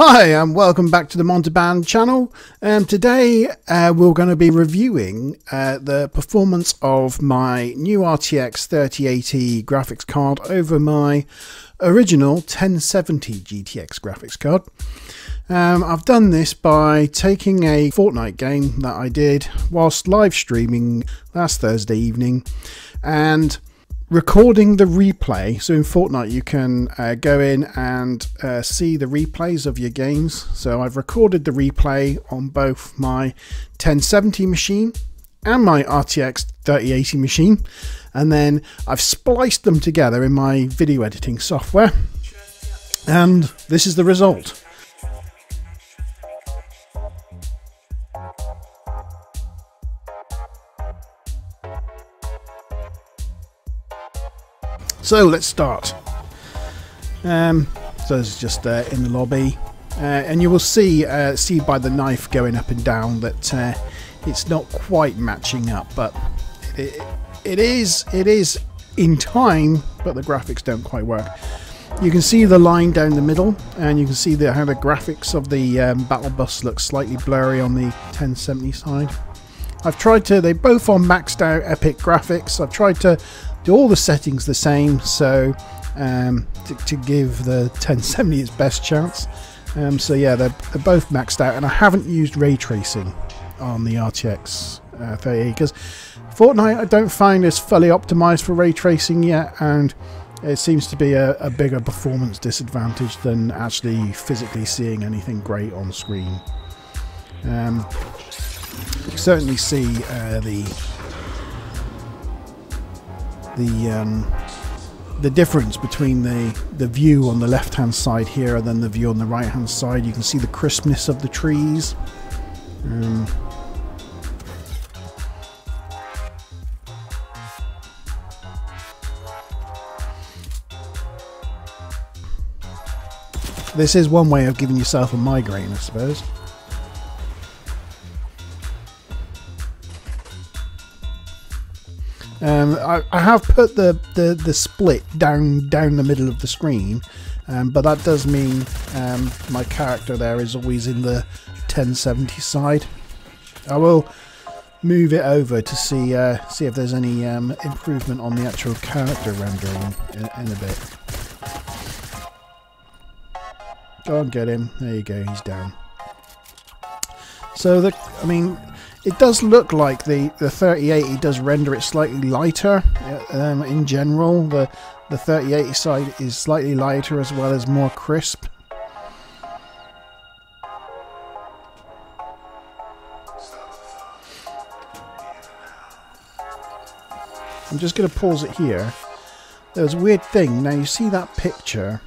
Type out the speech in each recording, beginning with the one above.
Hi and welcome back to the Montalban channel. Today we're going to be reviewing the performance of my new RTX 3080 graphics card over my original 1070 GTX graphics card. I've done this by taking a Fortnite game that I did whilst live streaming last Thursday evening and recording the replay. So in Fortnite you can go in and see the replays of your games. So I've recorded the replay on both my 1070 machine and my RTX 3080 machine, and then I've spliced them together in my video editing software, and this is the result. So let's start. So this is just in the lobby, and you will see by the knife going up and down that it's not quite matching up, but it is in time, but the graphics don't quite work. You can see the line down the middle, and you can see how the graphics of the battle bus look slightly blurry on the 1070 side. I've tried to, they both are maxed out epic graphics. I've tried to do all the settings the same, so to give the 1070 its best chance. So yeah, they're both maxed out, and I haven't used ray tracing on the RTX 3080 because Fortnite I don't find is fully optimized for ray tracing yet, and it seems to be a bigger performance disadvantage than actually physically seeing anything great on screen. You can certainly see the difference between the view on the left hand side here and then the view on the right hand side. You can see the crispness of the trees. This is one way of giving yourself a migraine, I suppose. I have put the split down the middle of the screen, but that does mean my character there is always in the 1070 side. I will move it over to see if there's any improvement on the actual character rendering in a bit. Go and get him. There you go. He's down. So I mean, it does look like the 3080 does render it slightly lighter. In general, the 3080 side is slightly lighter as well as more crisp. I'm just going to pause it here. There's a weird thing. Now you see that picture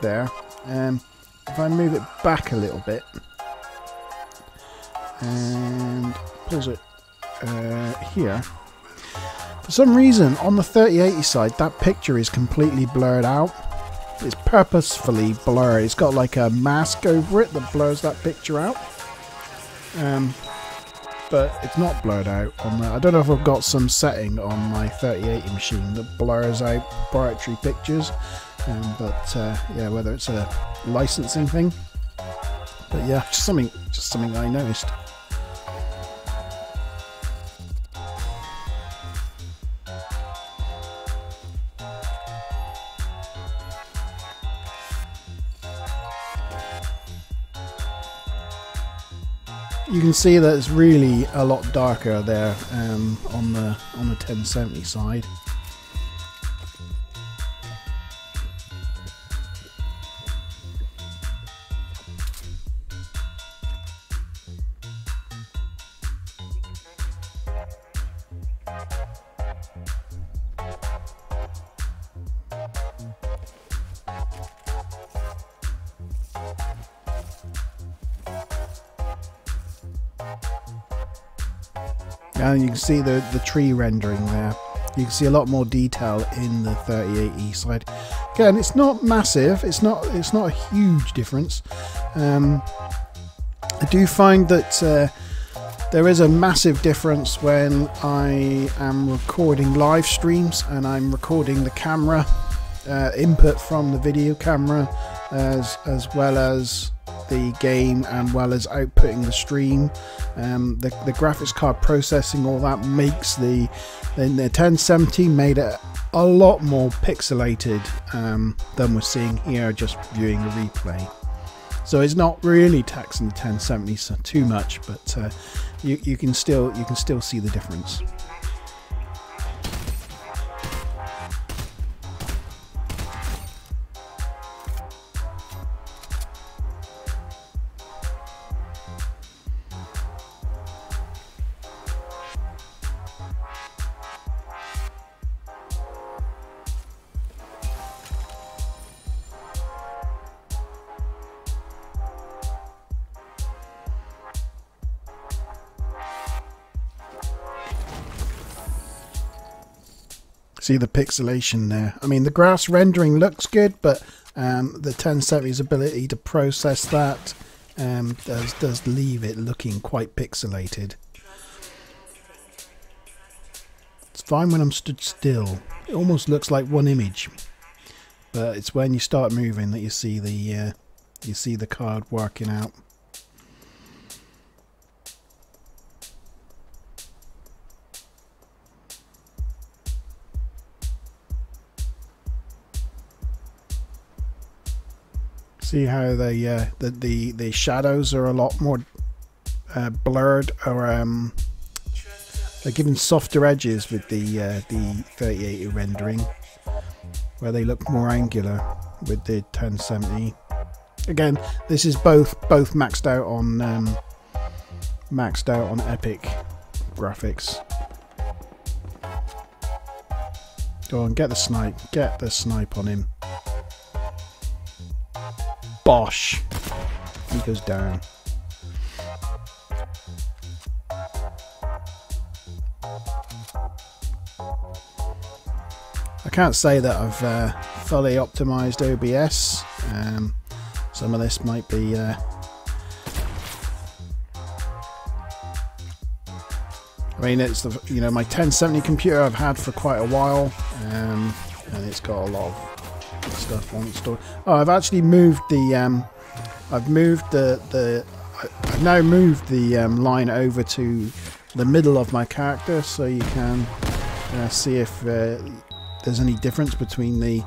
there. If I move it back a little bit and pause it here, for some reason on the 3080 side that picture is completely blurred out. It's purposefully blurred. It's got like a mask over it that blurs that picture out, but it's not blurred out on the, I don't know if I've got some setting on my 3080 machine that blurs out proprietary pictures, but yeah, whether it's a licensing thing, but yeah, just something I noticed. You can see that it's really a lot darker there on the 1070 side. And you can see the tree rendering there. You can see a lot more detail in the 3080 side. Again, it's not massive. It's not a huge difference. I do find that there is a massive difference when I am recording live streams and I'm recording the camera input from the video camera as well as the game and well as outputting the stream. The graphics card processing, all that makes the 1070 made it a lot more pixelated than we're seeing here just viewing the replay. So it's not really taxing the 1070 too much, but you can still see the difference. See the pixelation there. I mean, the grass rendering looks good, but the 1070's ability to process that does leave it looking quite pixelated. It's fine when I'm stood still. It almost looks like one image, but it's when you start moving that you see the card working out. See how the shadows are a lot more blurred, or they're given softer edges with the 3080 rendering, where they look more angular with the 1070. Again, this is both maxed out on Epic graphics. Go on, get the snipe on him. Bosh! He goes down. I can't say that I've fully optimized OBS. Some of this might be I mean, it's the my 1070 computer I've had for quite a while, and it's got a lot of stuff on store. Oh, I've actually moved the I've now moved the line over to the middle of my character, so you can see if there's any difference between the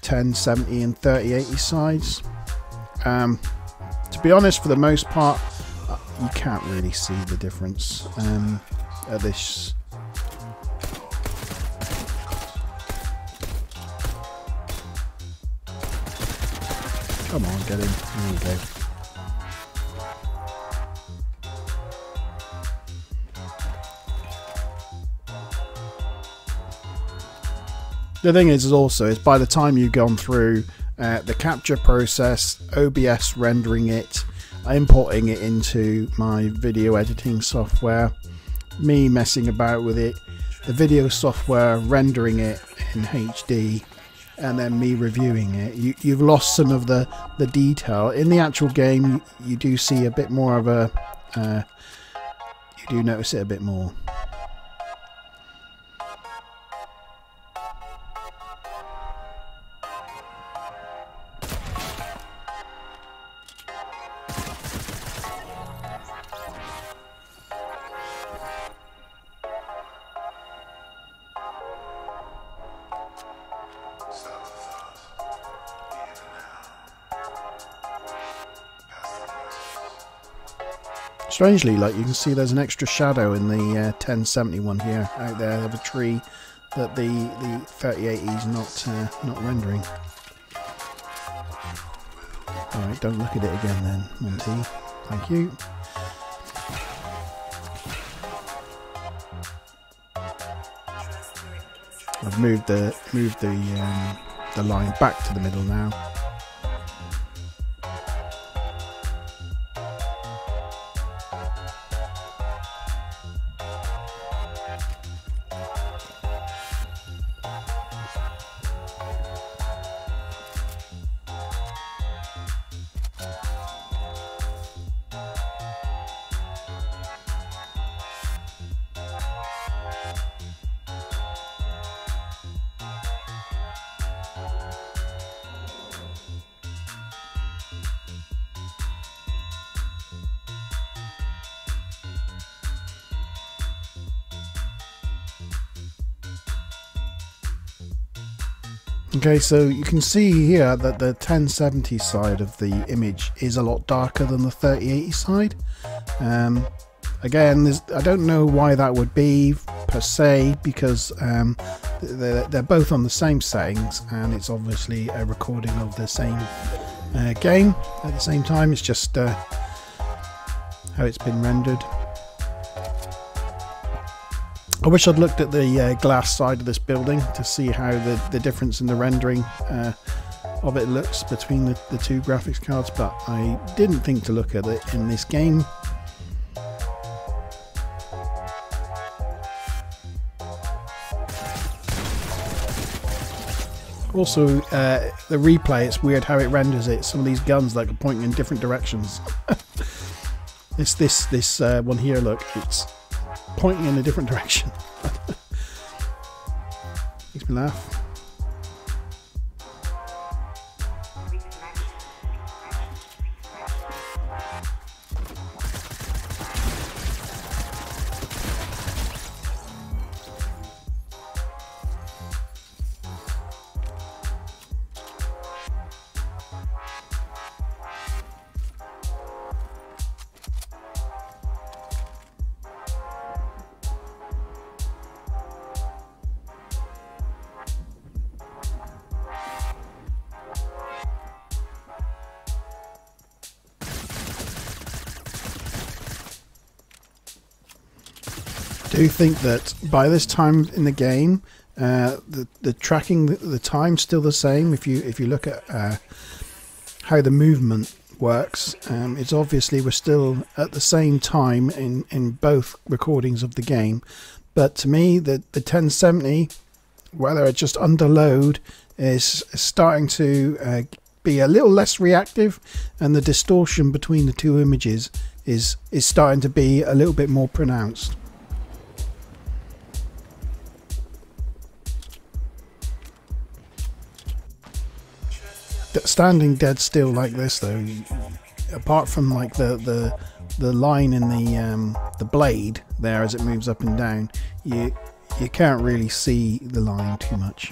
1070 and 3080 sides. To be honest, for the most part, you can't really see the difference at this. Come on, get in. There you go. The thing is also by the time you've gone through the capture process, OBS rendering it, importing it into my video editing software, me messing about with it, the video software rendering it in HD, and then me reviewing it, you've lost some of the detail. In the actual game, you do see a bit more of a, you do notice it a bit more. Strangely, like, you can see there's an extra shadow in the 1070 one here out there of a tree that the 3080 is not rendering. Alright, don't look at it again then, Monty. Thank you. I've moved the line back to the middle now. Okay, so you can see here that the 1070 side of the image is a lot darker than the 3080 side. Again, I don't know why that would be per se, because they're both on the same settings and it's obviously a recording of the same game at the same time. It's just how it's been rendered. I wish I'd looked at the glass side of this building to see how the difference in the rendering of it looks between the two graphics cards, but I didn't think to look at it in this game. Also, the replay, it's weird how it renders it. Some of these guns like are pointing in different directions. This one here, look, it's pointing in a different direction. Makes me laugh. I do think that by this time in the game, the tracking, the time's still the same. If you look at how the movement works, it's obviously we're still at the same time in both recordings of the game. But to me, the 1070, whether it's just under load, is starting to be a little less reactive, and the distortion between the two images is starting to be a little bit more pronounced. Standing dead still like this, though, apart from like the line in the blade there as it moves up and down, you can't really see the line too much.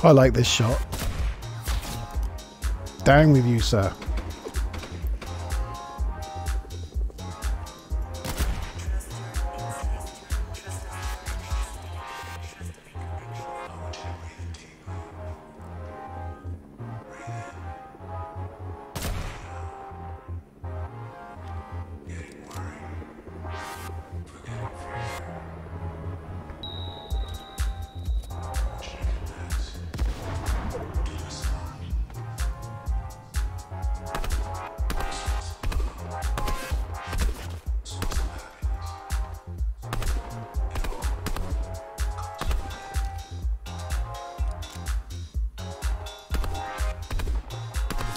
I like this shot. Down with you, sir.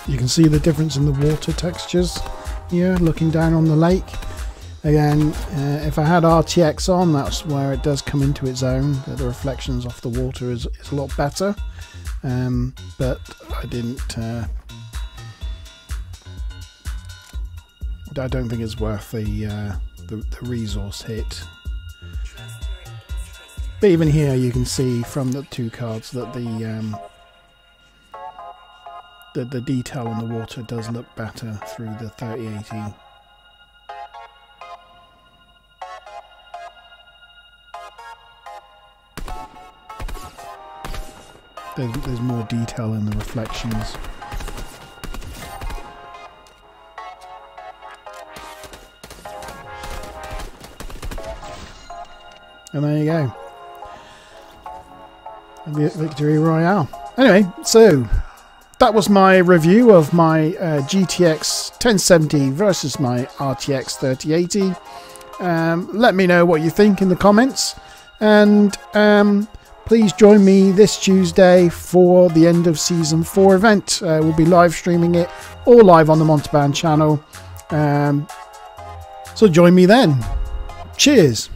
You can see the difference in the water textures here, looking down on the lake. Again, if I had RTX on, that's where it does come into its own. The reflections off the water is a lot better, but I didn't. I don't think it's worth the resource hit. But even here, you can see from the two cards that the detail in the water does look better through the 3080. There's more detail in the reflections. And there you go. Victory Royale. Anyway, so that was my review of my GTX 1070 versus my RTX 3080. Let me know what you think in the comments, and please join me this Tuesday for the end of Season 4 event. We'll be live streaming it, all live on the Montalban channel, So join me then. Cheers.